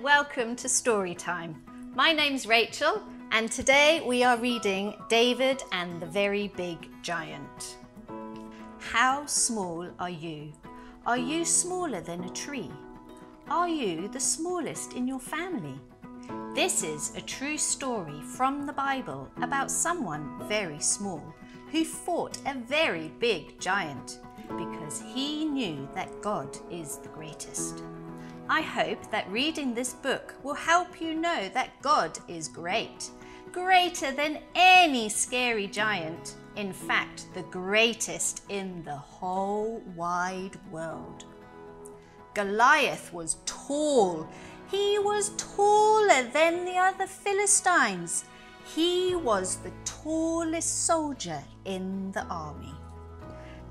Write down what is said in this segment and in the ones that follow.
welcome to Storytime. My name's Rachel and today we are reading David and the Very Big Giant. How small are you? Are you smaller than a tree? Are you the smallest in your family? This is a true story from the Bible about someone very small who fought a very big giant because he knew that God is the greatest. I hope that reading this book will help you know that God is great, greater than any scary giant, in fact, the greatest in the whole wide world. Goliath was tall. He was taller than the other Philistines. He was the tallest soldier in the army.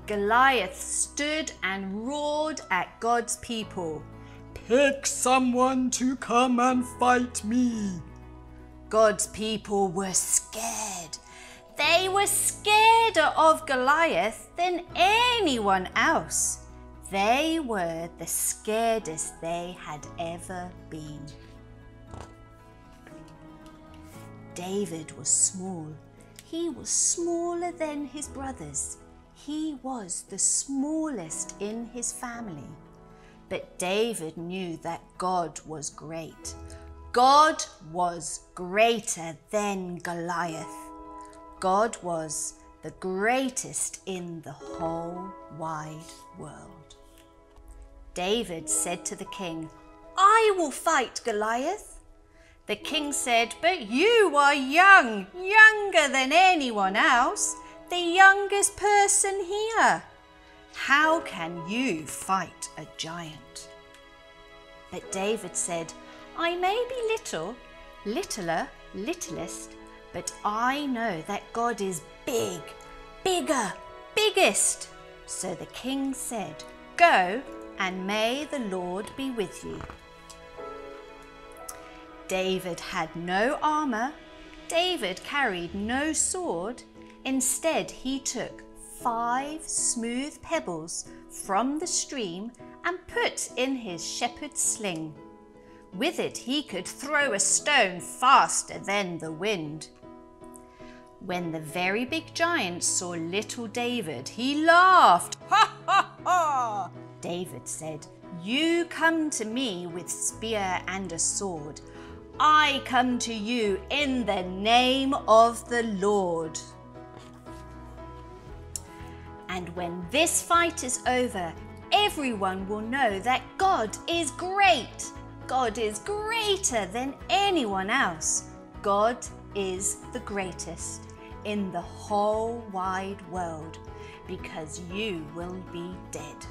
Goliath stood and roared at God's people. Pick someone to come and fight me. God's people were scared. They were scareder of Goliath than anyone else. They were the scaredest they had ever been. David was small. He was smaller than his brothers. He was the smallest in his family. But David knew that God was great. God was greater than Goliath. God was the greatest in the whole wide world. David said to the king, "I will fight Goliath." The king said, "But you are young, younger than anyone else, the youngest person here. How can you fight a giant?" But David said, "I may be little, littler, littlest, but I know that God is big, bigger, biggest." So the king said, "Go, and may the Lord be with you." David had no armor. David carried no sword. Instead, he took 5 smooth pebbles from the stream and put in his shepherd's sling. With it, he could throw a stone faster than the wind. When the very big giant saw little David, he laughed. "Ha, ha, ha!" David said, "You come to me with spear and a sword. I come to you in the name of the Lord. And when this fight is over, everyone will know that God is great. God is greater than anyone else. God is the greatest in the whole wide world because you will be dead."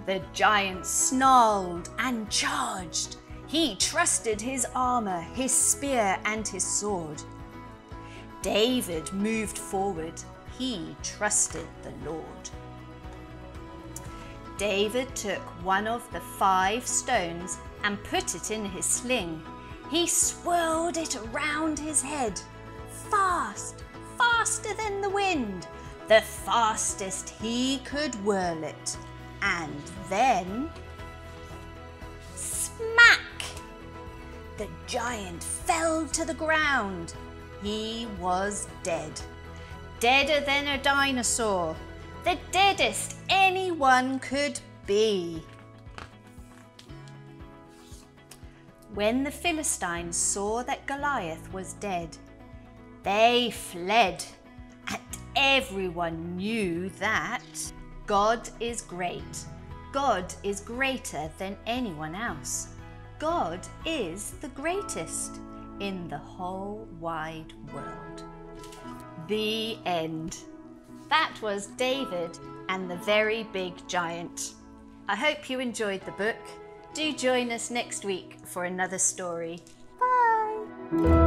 The giant snarled and charged. He trusted his armor, his spear, and his sword. David moved forward. He trusted the Lord. David took one of the 5 stones and put it in his sling. He swirled it around his head, fast, faster than the wind, the fastest he could whirl it. And then, smack! The giant fell to the ground. He was dead. Deader than a dinosaur, the deadest anyone could be. When the Philistines saw that Goliath was dead, they fled, and everyone knew that God is great. God is greater than anyone else. God is the greatest in the whole wide world. The end. That was David and the Very Big Giant. I hope you enjoyed the book. Do join us next week for another story. Bye!